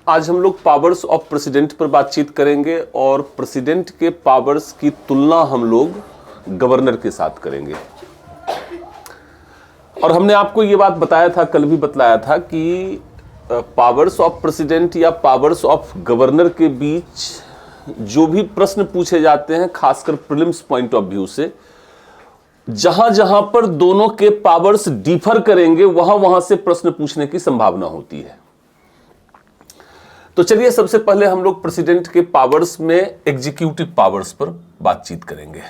आज हम लोग पावर्स ऑफ प्रेसिडेंट पर बातचीत करेंगे और प्रेसिडेंट के पावर्स की तुलना हम लोग गवर्नर के साथ करेंगे। और हमने आपको ये बात बताया था, कल भी बतलाया था कि पावर्स ऑफ प्रेसिडेंट या पावर्स ऑफ गवर्नर के बीच जो भी प्रश्न पूछे जाते हैं, खासकर प्रीलिम्स पॉइंट ऑफ व्यू से, जहां जहां पर दोनों के पावर्स डिफर करेंगे वहां वहां से प्रश्न पूछने की संभावना होती है। तो चलिए सबसे पहले हम लोग प्रेसिडेंट के पावर्स में एग्जीक्यूटिव पावर्स पर बातचीत करेंगे।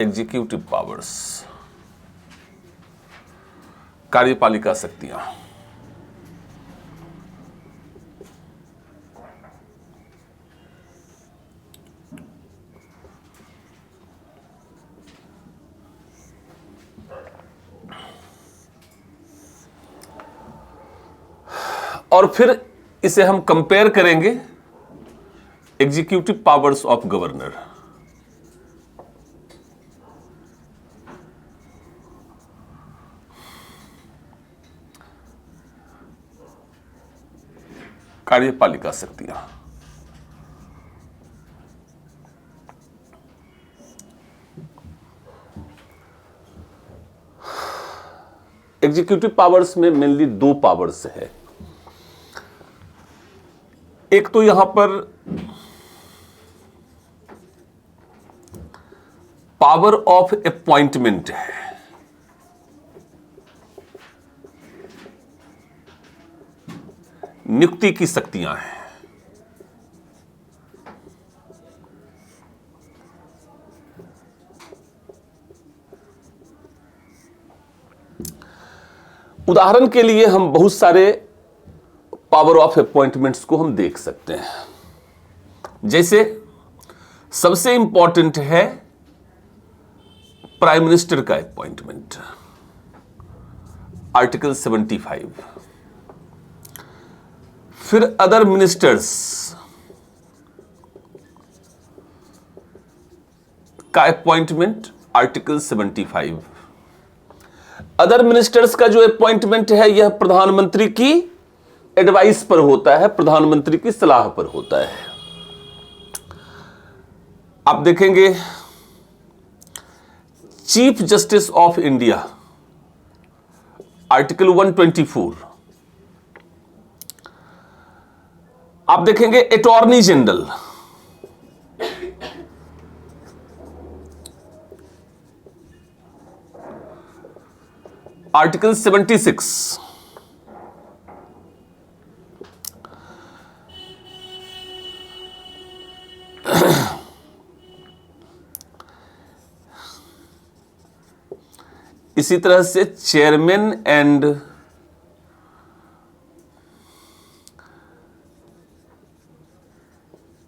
एग्जीक्यूटिव पावर्स, कार्यपालिका शक्तियां। और फिर इसे हम कंपेयर करेंगे एग्जीक्यूटिव पावर्स ऑफ गवर्नर। कार्यपालिका शक्तियां। एग्जीक्यूटिव पावर्स में मेनली दो पावर्स है। एक तो यहां पर पावर ऑफ अपॉइंटमेंट है, नियुक्ति की शक्तियां हैं। उदाहरण के लिए हम बहुत सारे पावर ऑफ अपॉइंटमेंट्स को हम देख सकते हैं। जैसे सबसे इंपॉर्टेंट है प्राइम मिनिस्टर का अपॉइंटमेंट, आर्टिकल 75। फिर अदर मिनिस्टर्स का अपॉइंटमेंट, आर्टिकल 75। अदर मिनिस्टर्स का जो अपॉइंटमेंट है यह प्रधानमंत्री की एडवाइस पर होता है, प्रधानमंत्री की सलाह पर होता है। आप देखेंगे chief justice of India, article 124। आप देखेंगे अटॉर्नी जनरल, आर्टिकल 76। इसी तरह से chairman and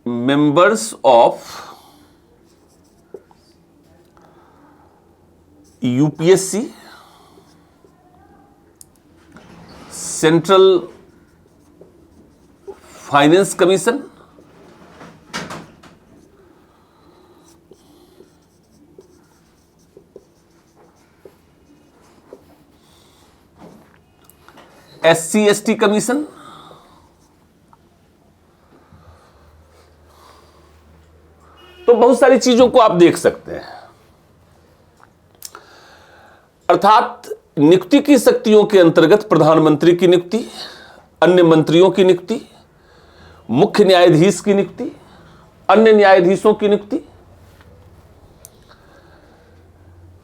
members of UPSC, central finance commission, SC/ST commission, तो बहुत सारी चीजों को आप देख सकते हैं। अर्थात नियुक्ति की शक्तियों के अंतर्गत प्रधानमंत्री की नियुक्ति, अन्य मंत्रियों की नियुक्ति, मुख्य न्यायाधीश की नियुक्ति, अन्य न्यायाधीशों की नियुक्ति,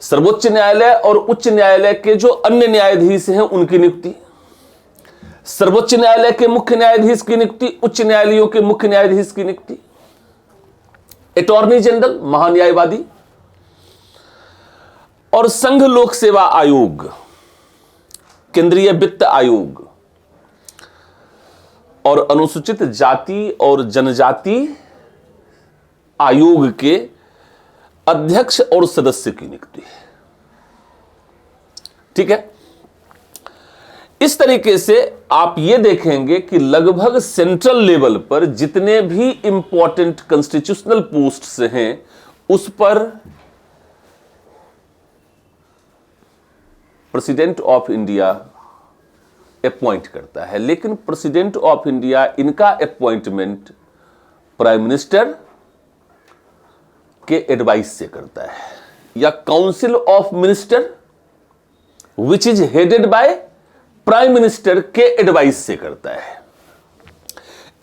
सर्वोच्च न्यायालय और उच्च न्यायालय के जो अन्य न्यायाधीश हैं उनकी नियुक्ति, सर्वोच्च न्यायालय के मुख्य न्यायाधीश की नियुक्ति, उच्च न्यायालयों के मुख्य न्यायाधीश की नियुक्ति, अटॉर्नी जनरल महान्यायवादी, और संघ लोक सेवा आयोग, केंद्रीय वित्त आयोग, और अनुसूचित जाति और जनजाति आयोग के अध्यक्ष और सदस्य की नियुक्ति। ठीक है, इस तरीके से आप ये देखेंगे कि लगभग सेंट्रल लेवल पर जितने भी इंपॉर्टेंट कॉन्स्टिट्यूशनल पोस्ट्स हैं उस पर प्रेसिडेंट ऑफ इंडिया अपॉइंट करता है, लेकिन प्रेसिडेंट ऑफ इंडिया इनका अपॉइंटमेंट प्राइम मिनिस्टर के एडवाइस से करता है, या council of minister which is headed by prime minister के एडवाइस से करता है।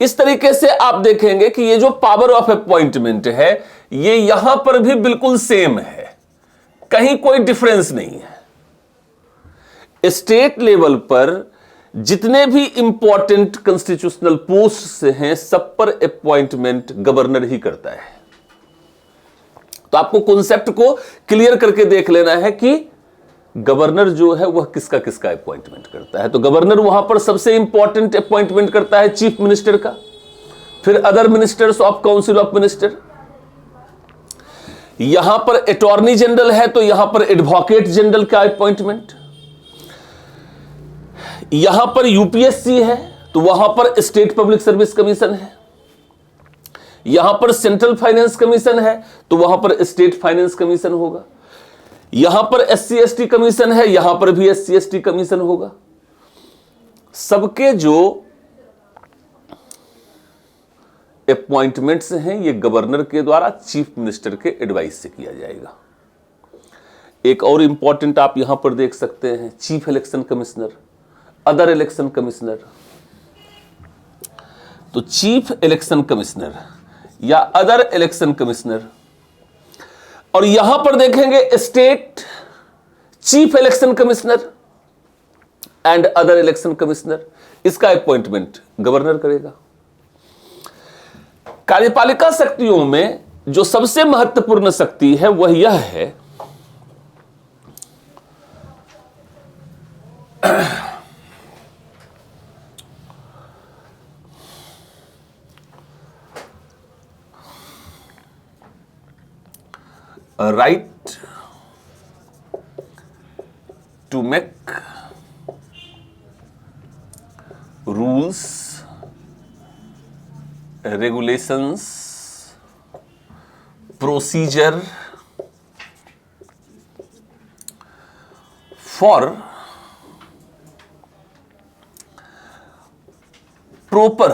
इस तरीके से आप देखेंगे कि ये जो पावर ऑफ अपॉइंटमेंट है ये यहां पर भी बिल्कुल सेम है, कहीं कोई डिफरेंस नहीं है। स्टेट लेवल पर जितने भी इंपॉर्टेंट कॉन्स्टिट्यूशनल पोस्ट हैं सब पर अपॉइंटमेंट गवर्नर ही करता है। तो आपको कॉन्सेप्ट को क्लियर करके देख लेना है कि गवर्नर जो है वह किसका किसका अपॉइंटमेंट करता है। तो गवर्नर वहां पर सबसे इंपॉर्टेंट अपॉइंटमेंट करता है चीफ मिनिस्टर का, फिर other ministers of council of minister. यहां पर अटॉर्नी जनरल है तो यहां पर एडवोकेट जनरल का अपॉइंटमेंट, यहां पर यूपीएससी है तो वहां पर स्टेट पब्लिक सर्विस कमीशन है, यहां पर सेंट्रल फाइनेंस कमीशन है तो वहां पर स्टेट फाइनेंस कमीशन होगा, यहां पर एससी एसटी कमीशन है यहां पर भी एससी एसटी कमीशन होगा। सबके जो अपॉइंटमेंट्स हैं ये गवर्नर के द्वारा चीफ मिनिस्टर के एडवाइस से किया जाएगा। एक और इंपॉर्टेंट आप यहां पर देख सकते हैं, chief election commissioner, other election commissioner. तो चीफ इलेक्शन कमिश्नर या अदर इलेक्शन कमिश्नर, और यहां पर देखेंगे state chief election commissioner and other election commissioner, इसका अपॉइंटमेंट गवर्नर करेगा। कार्यपालिका शक्तियों में जो सबसे महत्वपूर्ण शक्ति है वह यह है right to make rules, regulations, procedure for proper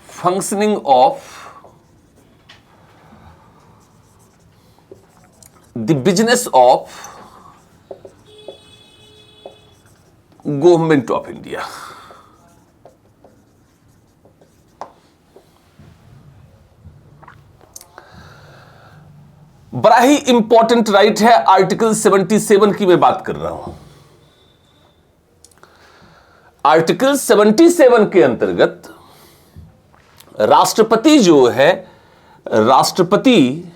functioning of the business of government of India. बड़ा ही इंपॉर्टेंट राइट है, आर्टिकल 77 की मैं बात कर रहा हूं। आर्टिकल 77 के अंतर्गत राष्ट्रपति जो है, राष्ट्रपति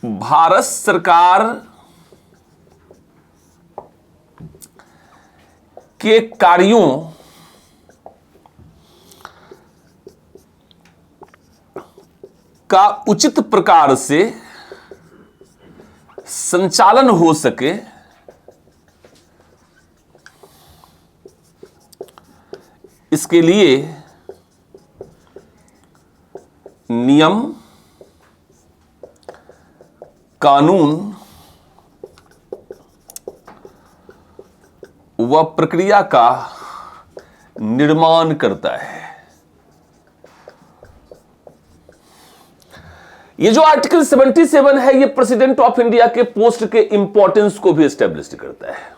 भारत सरकार के कार्यों का उचित प्रकार से संचालन हो सके इसके लिए नियम, कानून व प्रक्रिया का निर्माण करता है। ये जो आर्टिकल 77 है ये प्रेसिडेंट ऑफ इंडिया के पोस्ट के इंपॉर्टेंस को भी एस्टेब्लिश करता है।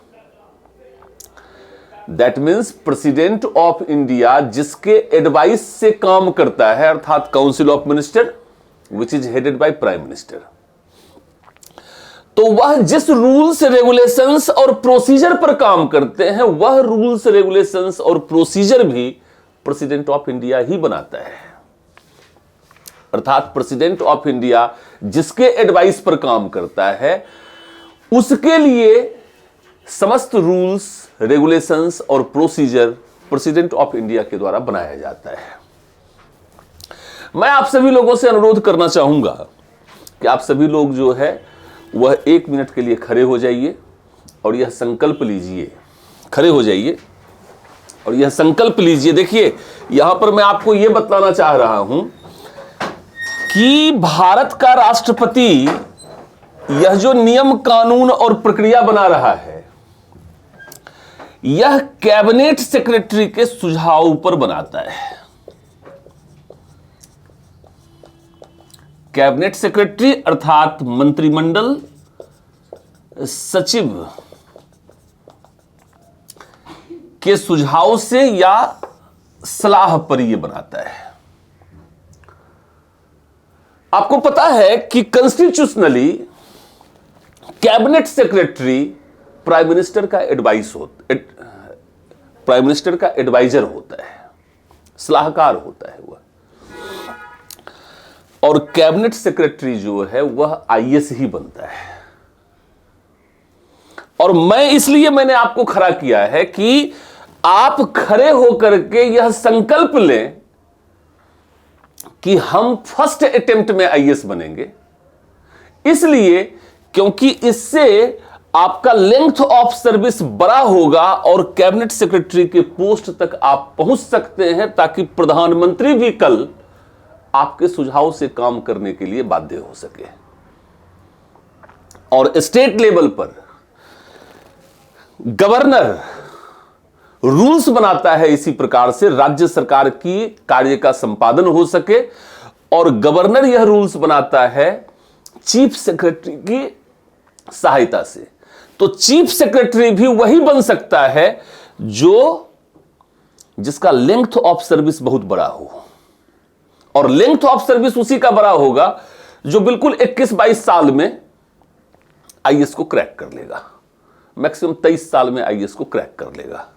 That means president of India जिसके एडवाइस से काम करता है, अर्थात council of minister which is headed by prime minister, तो वह जिस रूल्स रेगुलेशंस और प्रोसीजर पर काम करते हैं वह रूल्स रेगुलेशंस और प्रोसीजर भी प्रेसिडेंट ऑफ इंडिया ही बनाता है। अर्थात प्रेसिडेंट ऑफ इंडिया जिसके एडवाइस पर काम करता है उसके लिए समस्त रूल्स रेगुलेशंस और प्रोसीजर प्रेसिडेंट ऑफ इंडिया के द्वारा बनाया जाता है। मैं आप सभी लोगों से अनुरोध करना चाहूंगा कि आप सभी लोग जो है वह 1 मिनट के लिए खड़े हो जाइए और यह संकल्प लीजिए, खड़े हो जाइए और यह संकल्प लीजिए। देखिए यहां पर मैं आपको यह बतलाना चाह रहा हूं कि भारत का राष्ट्रपति यह जो नियम कानून और प्रक्रिया बना रहा है यह कैबिनेट सेक्रेटरी के सुझाव पर बनाता है। कैबिनेट सेक्रेटरी अर्थात मंत्रिमंडल सचिव के सुझाव से या सलाह पर यह बनाता है। आपको पता है कि constitutionally cabinet secretary prime minister का एडवाइजर होता है, सलाहकार होता है वह, और कैबिनेट सेक्रेटरी जो है वह आईएएस ही बनता है। और मैंने आपको खड़ा किया है कि आप खड़े होकर के यह संकल्प लें कि हम फर्स्ट अटेम्प्ट में आईएएस बनेंगे, इसलिए क्योंकि इससे आपका लेंथ ऑफ सर्विस बड़ा होगा और कैबिनेट सेक्रेटरी के पोस्ट तक आप पहुंच सकते हैं, ताकि प्रधानमंत्री भी कल आपके सुझाव से काम करने के लिए बाध्य हो सके। और स्टेट लेवल पर गवर्नर रूल्स बनाता है, इसी प्रकार से राज्य सरकार की कार्य का संपादन हो सके, और गवर्नर यह रूल्स बनाता है चीफ सेक्रेटरी की सहायता से। तो चीफ सेक्रेटरी भी वही बन सकता है जिसका लेंथ ऑफ सर्विस बहुत बड़ा हो, और लेंथ ऑफ सर्विस उसी का बड़ा होगा जो बिल्कुल 21-22 साल में आईएएस को क्रैक कर लेगा, मैक्सिमम 23 साल में आईएएस को क्रैक कर लेगा।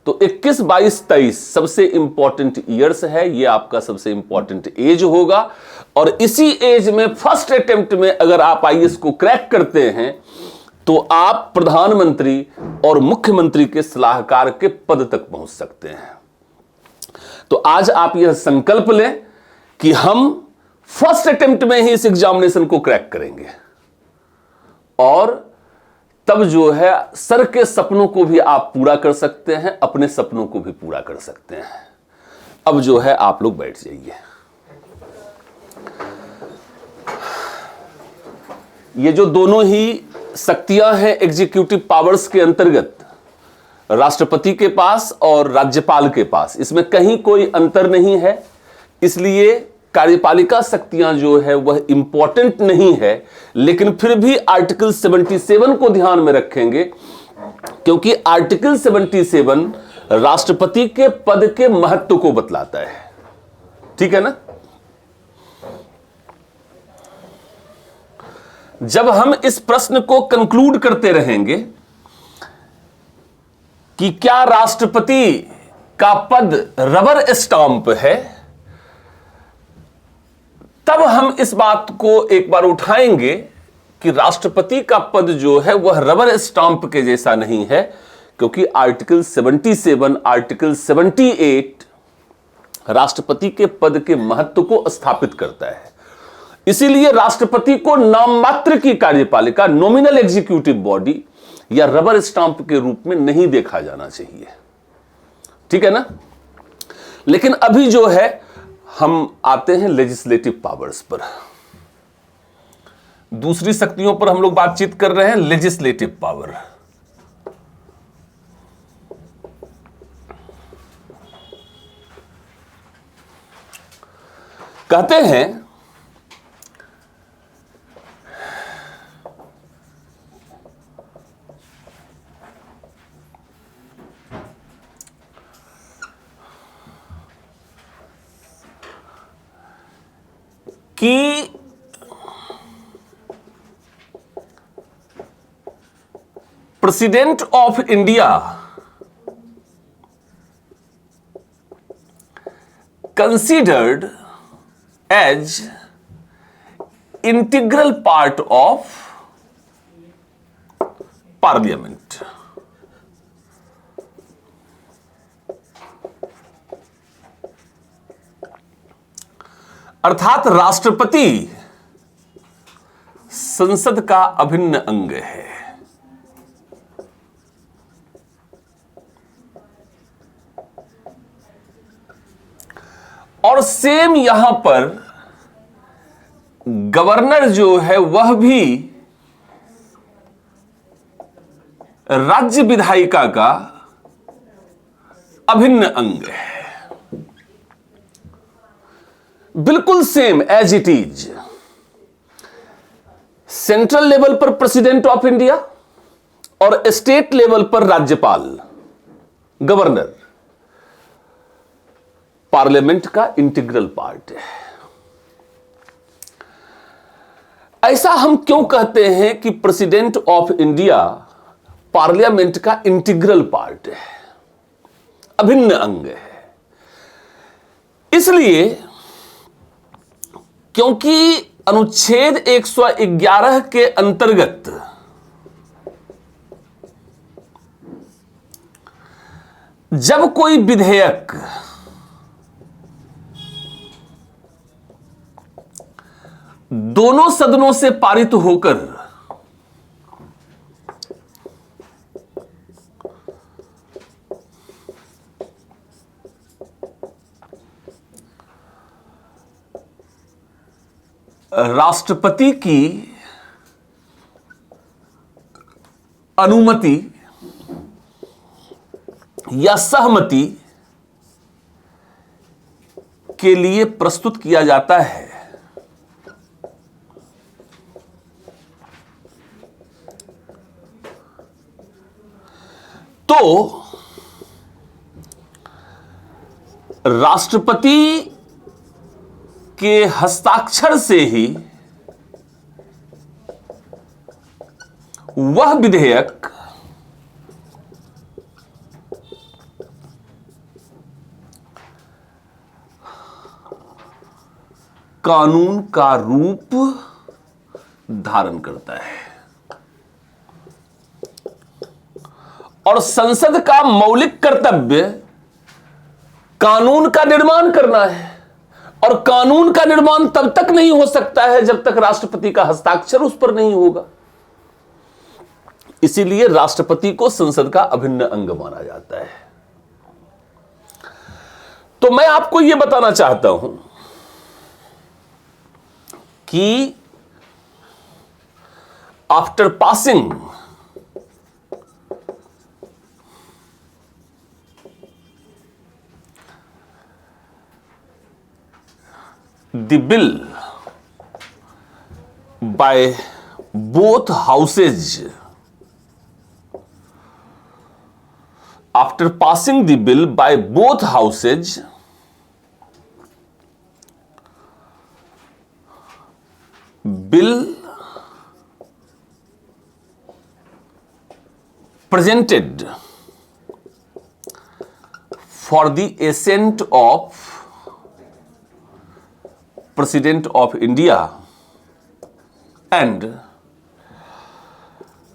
तो 21, 22, 23 सबसे इंपॉर्टेंट ईयर्स है, ये आपका सबसे इंपॉर्टेंट एज होगा, और इसी एज में फर्स्ट अटेम्प्ट में अगर आप आईएएस को क्रैक करते हैं तो आप प्रधानमंत्री और मुख्यमंत्री के सलाहकार के पद तक पहुंच सकते हैं। तो आज आप यह संकल्प लें कि हम फर्स्ट अटेम्प्ट में ही इस एग्जामिनेशन को क्रैक करेंगे, और तब जो है सर के सपनों को भी आप पूरा कर सकते हैं, अपने सपनों को भी पूरा कर सकते हैं। अब जो है आप लोग बैठ जाइए। ये जो दोनों ही शक्तियां हैं एग्जीक्यूटिव पावर्स के अंतर्गत, राष्ट्रपति के पास और राज्यपाल के पास, इसमें कहीं कोई अंतर नहीं है, इसलिए कार्यपालिका शक्तियां जो है वह इंपॉर्टेंट नहीं है, लेकिन फिर भी आर्टिकल 77 को ध्यान में रखेंगे, क्योंकि आर्टिकल 77 राष्ट्रपति के पद के महत्व को बतलाता है। ठीक है ना? जब हम इस प्रश्न को कंक्लूड करते रहेंगे कि क्या राष्ट्रपति का पद रबर स्टांप है, तब हम इस बात को एक बार उठाएंगे कि राष्ट्रपति का पद जो है वह रबर स्टांप के जैसा नहीं है, क्योंकि आर्टिकल 77, आर्टिकल 78 राष्ट्रपति के पद के महत्व को स्थापित करता है। इसीलिए राष्ट्रपति को नाम मात्र की कार्यपालिका, नॉमिनल एग्जीक्यूटिव बॉडी या रबर स्टांप के रूप में नहीं देखा जाना चाहिए। ठीक है ना? लेकिन अभी जो है हम आते हैं लेजिस्लेटिव पावर्स पर। दूसरी शक्तियों पर हम लोग बातचीत कर रहे हैं, लेजिस्लेटिव पावर। कहते हैं कि president of India considered as integral part of parliament. अर्थात राष्ट्रपति संसद का अभिन्न अंग है। और सेम यहां पर गवर्नर जो है वह भी राज्य विधायिका का अभिन्न अंग है, बिल्कुल same as it is. Central level पर प्रेसिडेंट ऑफ इंडिया और स्टेट लेवल पर राज्यपाल, गवर्नर, पार्लियामेंट का इंटीग्रल पार्ट है। ऐसा हम क्यों कहते हैं कि प्रेसिडेंट ऑफ इंडिया पार्लियामेंट का इंटीग्रल पार्ट है, अभिन्न अंग है? इसलिए क्योंकि अनुच्छेद 111 के अंतर्गत जब कोई विधेयक दोनों सदनों से पारित होकर राष्ट्रपति की अनुमति या सहमति के लिए प्रस्तुत किया जाता है, तो राष्ट्रपति के हस्ताक्षर से ही वह विधेयक कानून का रूप धारण करता है। और संसद का मौलिक कर्तव्य कानून का निर्माण करना है, और कानून का निर्माण तब तक नहीं हो सकता है जब तक राष्ट्रपति का हस्ताक्षर उस पर नहीं होगा। इसीलिए राष्ट्रपति को संसद का अभिन्न अंग माना जाता है। तो मैं आपको यह बताना चाहता हूं कि after passing the bill by both houses, after passing the bill by both houses, bill presented for the assent of President of India and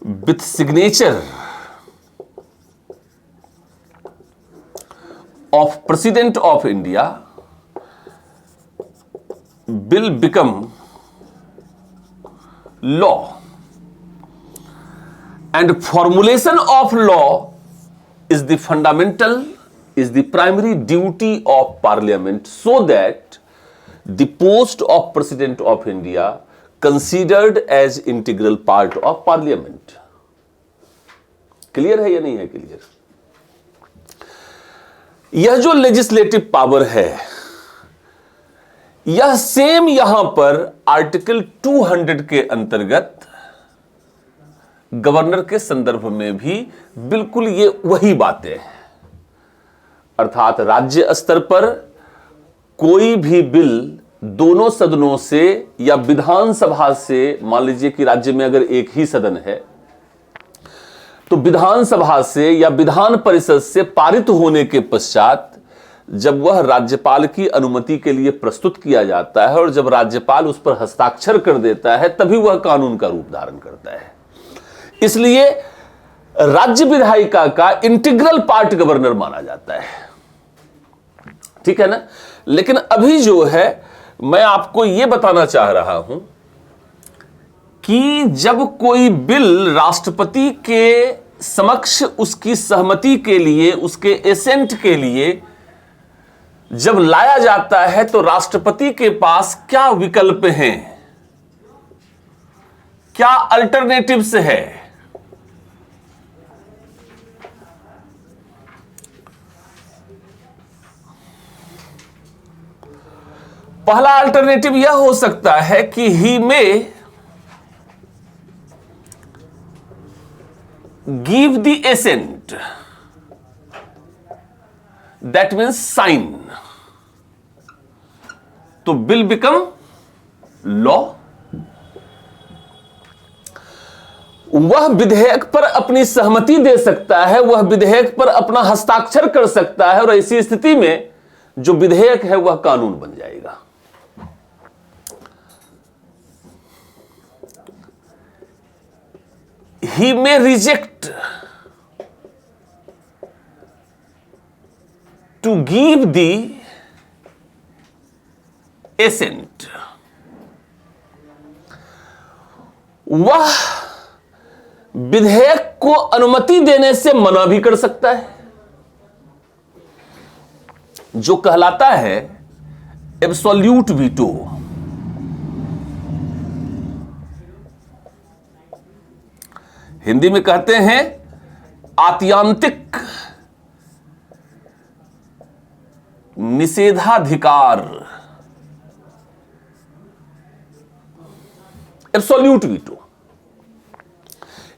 with signature of President of India, bill become law, and formulation of law is the fundamental, is the primary duty of Parliament, so that the post of President of India considered as integral part of Parliament. Clear है या नहीं है clear? यह जो legislative power है, यह same यहां पर आर्टिकल 200 के अंतर्गत गवर्नर के संदर्भ में भी बिल्कुल ये वही बातें हैं। अर्थात राज्य स्तर पर कोई भी बिल दोनों सदनों से या विधानसभा से, मान लीजिए कि राज्य में अगर एक ही सदन है, तो विधानसभा से या विधान परिषद से पारित होने के पश्चात जब वह राज्यपाल की अनुमति के लिए प्रस्तुत किया जाता है और जब राज्यपाल उस पर हस्ताक्षर कर देता है, तभी वह कानून का रूप धारण करता है। इसलिए राज्य विधायिका का इंटीग्रल पार्ट गवर्नर माना जाता है, ठीक है ना। लेकिन अभी जो है मैं आपको यह बताना चाह रहा हूं कि जब कोई बिल राष्ट्रपति के समक्ष उसकी सहमति के लिए, उसके एसेंट के लिए जब लाया जाता है, तो राष्ट्रपति के पास क्या विकल्प हैं क्या अल्टरनेटिव्स है? पहला अल्टरनेटिव यह हो सकता है कि ही में give the assent, that means sign, तो बिल बिकम लॉ। वह विधेयक पर अपनी सहमति दे सकता है, वह विधेयक पर अपना हस्ताक्षर कर सकता है, और ऐसी स्थिति में जो विधेयक है वह कानून बन जाएगा। He may reject to give the assent. वह विधेयक को अनुमति देने से मना भी कर सकता है, जो कहलाता है एब्सोल्यूट वीटो। हिंदी में कहते हैं आत्यांतिक निषेधाधिकार, absolute veto.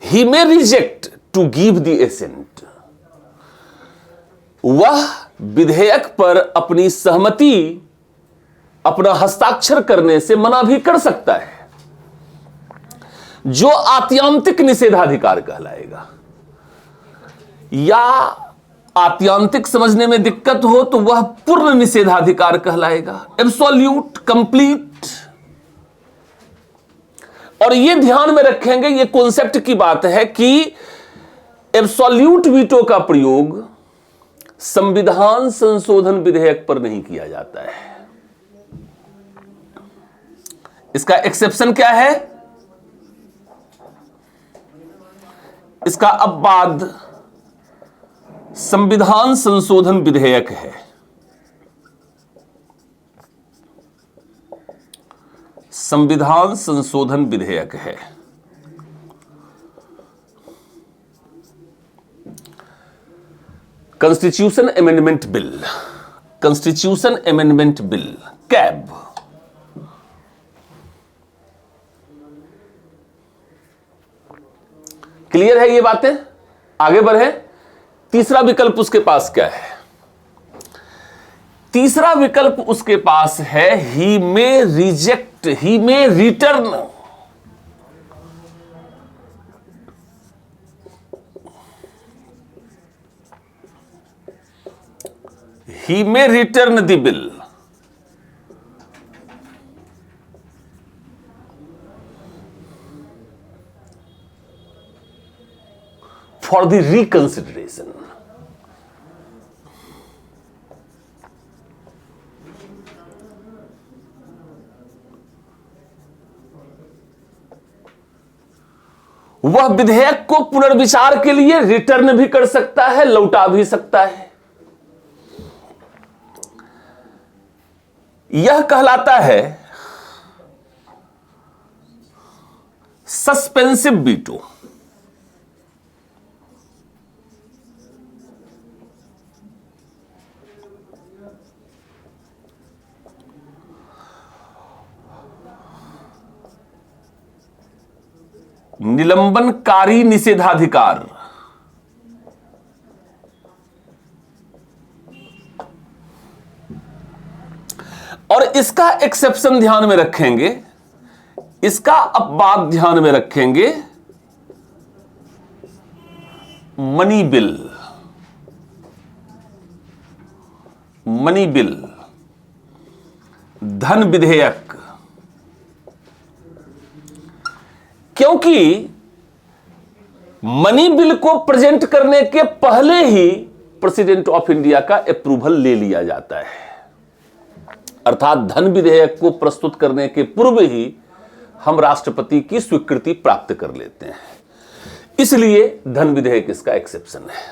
He may reject to give the assent, वह विधेयक पर अपनी सहमति, अपना हस्ताक्षर करने से मना भी कर सकता है, जो आत्यांतिक निषेधाधिकार कहलाएगा। या आत्यांतिक समझने में दिक्कत हो तो वह पूर्ण निषेधाधिकार कहलाएगा, एब्सोल्यूट, कंप्लीट। और यह ध्यान में रखेंगे, यह कॉन्सेप्ट की बात है कि एब्सोल्यूट वीटो का प्रयोग संविधान संशोधन विधेयक पर नहीं किया जाता है। इसका एक्सेप्शन क्या है? इसका अपवाद संविधान संशोधन विधेयक है। संविधान संशोधन विधेयक है। Constitution amendment bill, constitution amendment bill, cab. Clear है ये बातें? आगे बढ़े। तीसरा विकल्प उसके पास क्या है? तीसरा विकल्प उसके पास है he may reject, he may return. He may return the bill for the reconsideration. वह विधेयक को पुनर्विचार के लिए रिटर्न भी कर सकता है, लौटा भी सकता है। यह कहलाता है सस्पेंसिव वीटो। निलंबनकारी निषेधाधिकार। और इसका एक्सेप्शन ध्यान में रखेंगे, इसका अपवाद ध्यान में रखेंगे, मनी बिल, मनी बिल, धन विधेयक। क्योंकि मनी बिल को प्रेजेंट करने के पहले ही प्रेसिडेंट ऑफ इंडिया का अप्रूवल ले लिया जाता है, अर्थात धन विधेयक को प्रस्तुत करने के पूर्व ही हम राष्ट्रपति की स्वीकृति प्राप्त कर लेते हैं। इसलिए धन विधेयक इसका एक्सेप्शन है।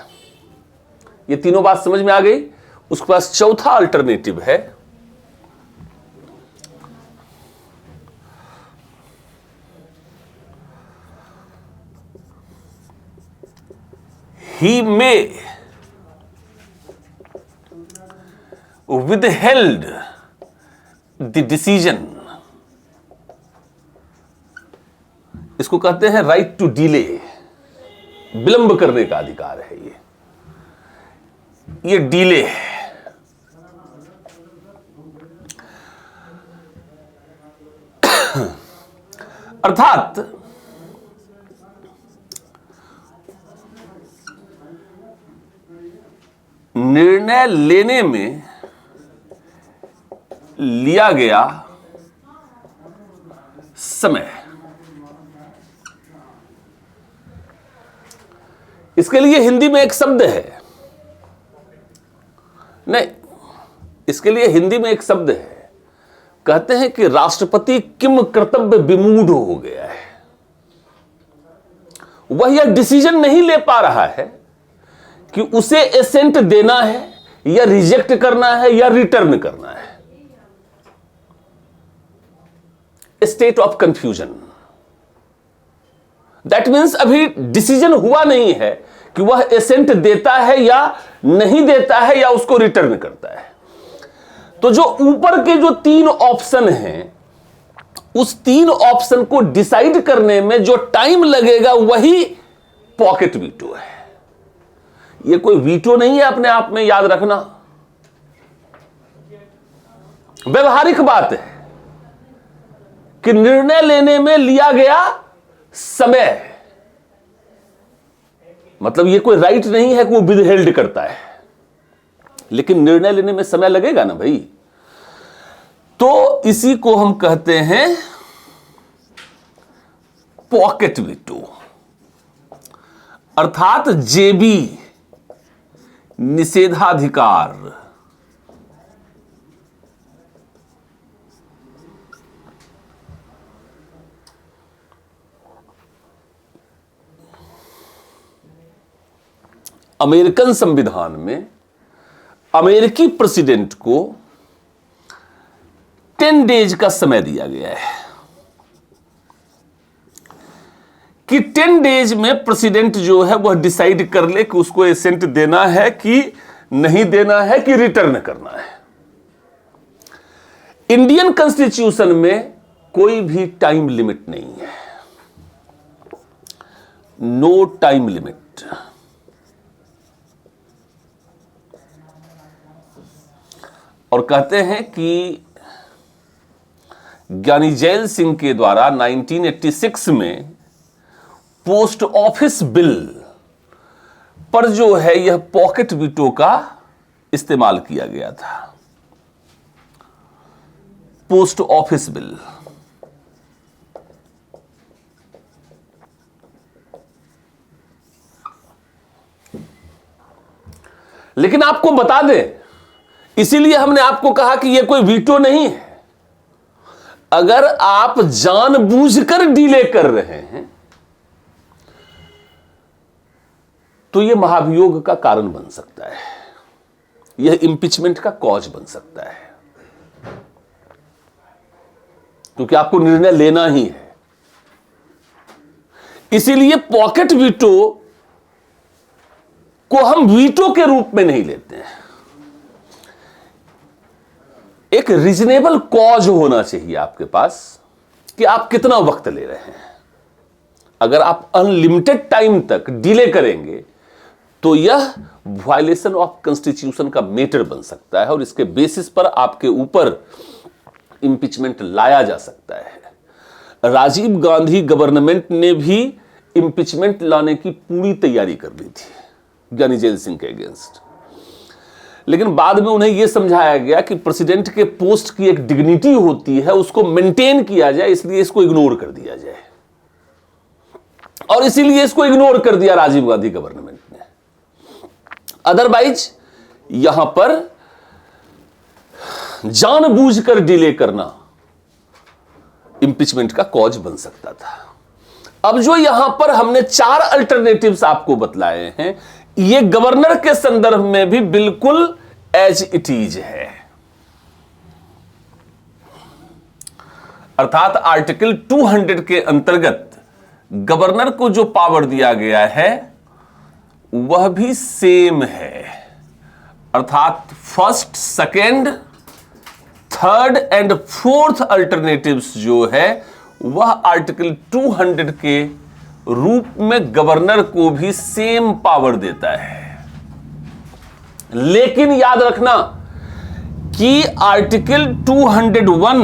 ये तीनों बात समझ में आ गई। उसके पास चौथा अल्टरनेटिव है he may withheld the decision, इसको कहते हैं राइट टू डिले, विलंब करने का अधिकार है ये डिले है। अर्थात निर्णय लेने में लिया गया समय, इसके लिए हिंदी में एक शब्द है, नहीं, इसके लिए हिंदी में एक शब्द है, कहते हैं कि राष्ट्रपति किम कर्तव्य विमूढ़ हो गया है। वह यह डिसीजन नहीं ले पा रहा है कि उसे एसेंट देना है या रिजेक्ट करना है या रिटर्न करना है। State of confusion, that means अभी डिसीजन हुआ नहीं है कि वह एसेंट देता है या नहीं देता है या उसको रिटर्न करता है। तो जो ऊपर के जो 3 ऑप्शन हैं, उस 3 ऑप्शन को डिसाइड करने में जो टाइम लगेगा वही पॉकेट वीटो है। यह कोई वीटो नहीं है अपने आप में, याद रखना, व्यवहारिक बात है कि निर्णय लेने में लिया गया समय, मतलब यह कोई राइट नहीं है कि वो विदहेल्ड करता है, लेकिन निर्णय लेने में समय लगेगा ना भाई। तो इसी को हम कहते हैं पॉकेट वीटो, अर्थात जेबी निषेधाधिकार। अमेरिकन संविधान में अमेरिकी प्रेसिडेंट को 10 डेज का समय दिया गया है कि 10 डेज में प्रेसिडेंट जो है वह डिसाइड कर ले कि उसको एसेंट देना है कि नहीं देना है कि रिटर्न करना है। इंडियन कॉन्स्टिट्यूशन में कोई भी टाइम लिमिट नहीं है, नो टाइम लिमिट। और कहते हैं कि ज्ञानी जैल सिंह के द्वारा 1986 में पोस्ट ऑफिस बिल पर जो है यह पॉकेट वीटो का इस्तेमाल किया गया था। पोस्ट ऑफिस बिल, लेकिन आपको बता दें, इसीलिए हमने आपको कहा कि यह कोई वीटो नहीं है। अगर आप जानबूझकर डिले कर रहे हैं तो यह महाभियोग का कारण बन सकता है, यह इंपीचमेंट का कॉज बन सकता है, क्योंकि आपको निर्णय लेना ही है। इसीलिए पॉकेट वीटो को हम वीटो के रूप में नहीं लेते हैं। एक रीजनेबल कॉज होना चाहिए आपके पास कि आप कितना वक्त ले रहे हैं। अगर आप अनलिमिटेड टाइम तक डिले करेंगे तो यह वायलेशन ऑफ कॉन्स्टिट्यूशन का मैटर बन सकता है और इसके बेसिस पर आपके ऊपर इंपीचमेंट लाया जा सकता है। राजीव गांधी गवर्नमेंट ने भी इंपीचमेंट लाने की पूरी तैयारी कर ली थी ज्ञानी जैल सिंह के अगेंस्ट, लेकिन बाद में उन्हें यह समझाया गया कि प्रेसिडेंट के पोस्ट की एक डिग्निटी होती है, उसको मेंटेन किया जाए, इसलिए इसको इग्नोर कर दिया जाए। और इसीलिए इसको इग्नोर कर दिया राजीव गांधी गवर्नमेंट ने। अदरवाइज यहां पर जानबूझकर डिले करना इंपीचमेंट का कॉज बन सकता था। अब जो यहां पर हमने 4 अल्टरनेटिव्स आपको बतलाए हैं, ये गवर्नर के संदर्भ में भी बिल्कुल एज इट इज है। अर्थात आर्टिकल 200 के अंतर्गत गवर्नर को जो पावर दिया गया है वह भी सेम है, अर्थात first, second, third and fourth alternatives जो है वह आर्टिकल 200 के रूप में गवर्नर को भी सेम पावर देता है। लेकिन याद रखना कि आर्टिकल 201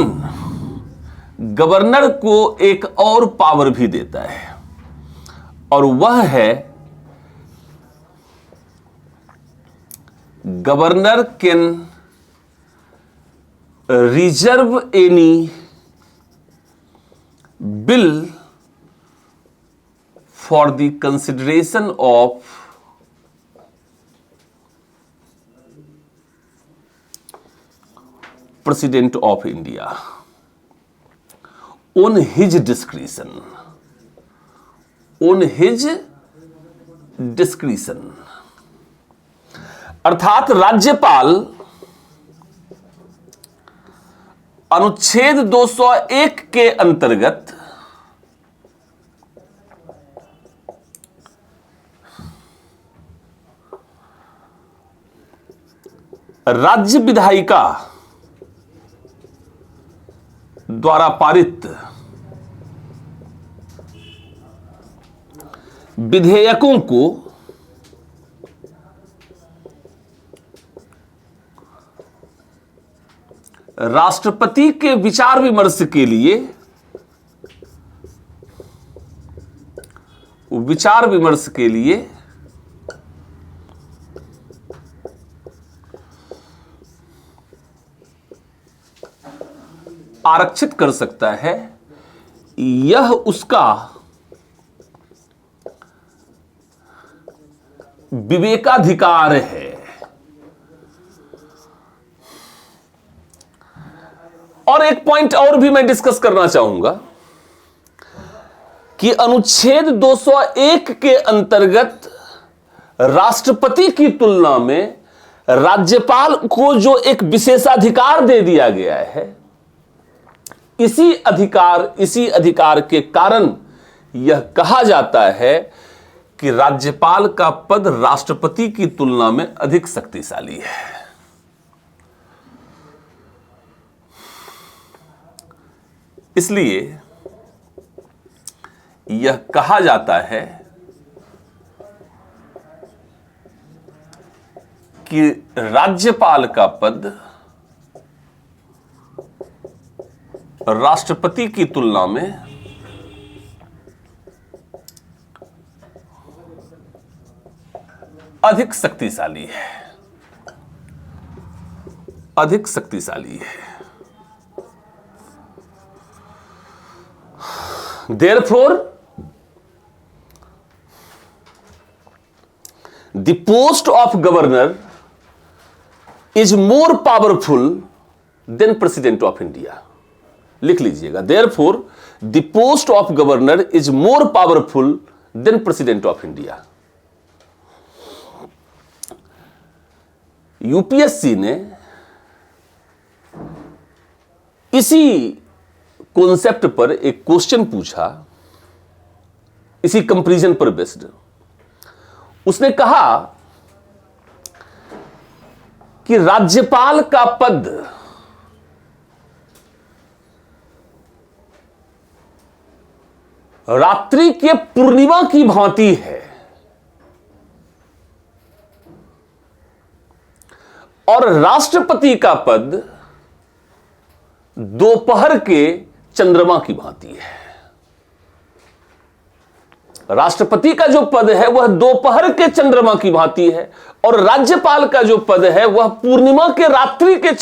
गवर्नर को एक और पावर भी देता है, और वह है governor can reserve any bill for the consideration of president of India on his discretion, on his discretion। अर्थात राज्यपाल अनुच्छेद 201 के अंतर्गत राज्य विधायिका द्वारा पारित विधेयकों को राष्ट्रपति के विचार विमर्श के लिए आरक्षित कर सकता है। यह उसका विवेकाधिकार है। और एक पॉइंट और भी मैं डिस्कस करना चाहूंगा कि अनुच्छेद 201 के अंतर्गत राष्ट्रपति की तुलना में राज्यपाल को जो एक विशेषाधिकार दे दिया गया है, इसी अधिकार के कारण यह कहा जाता है कि राज्यपाल का पद राष्ट्रपति की तुलना में अधिक शक्तिशाली है। इसलिए यह कहा जाता है कि राज्यपाल का पद राष्ट्रपति की तुलना में अधिक शक्तिशाली है, Therefore, the post of governor is more powerful than President of India। लिख लीजिएगा, Therefore, the post of governor is more powerful than President of India। UPSC ने इसी कॉन्सेप्ट पर एक क्वेश्चन पूछा, इसी कंपैरिजन पर बेस्ड। उसने कहा कि राज्यपाल का पद रात्रि के पूर्णिमा की भांति है और राष्ट्रपति का पद दोपहर के चंद्रमा की भांति है। राष्ट्रपति का जो पद है वह दोपहर के चंद्रमा की भांति है और राज्यपाल का जो पद है वह पूर्णिमा के रात्रि के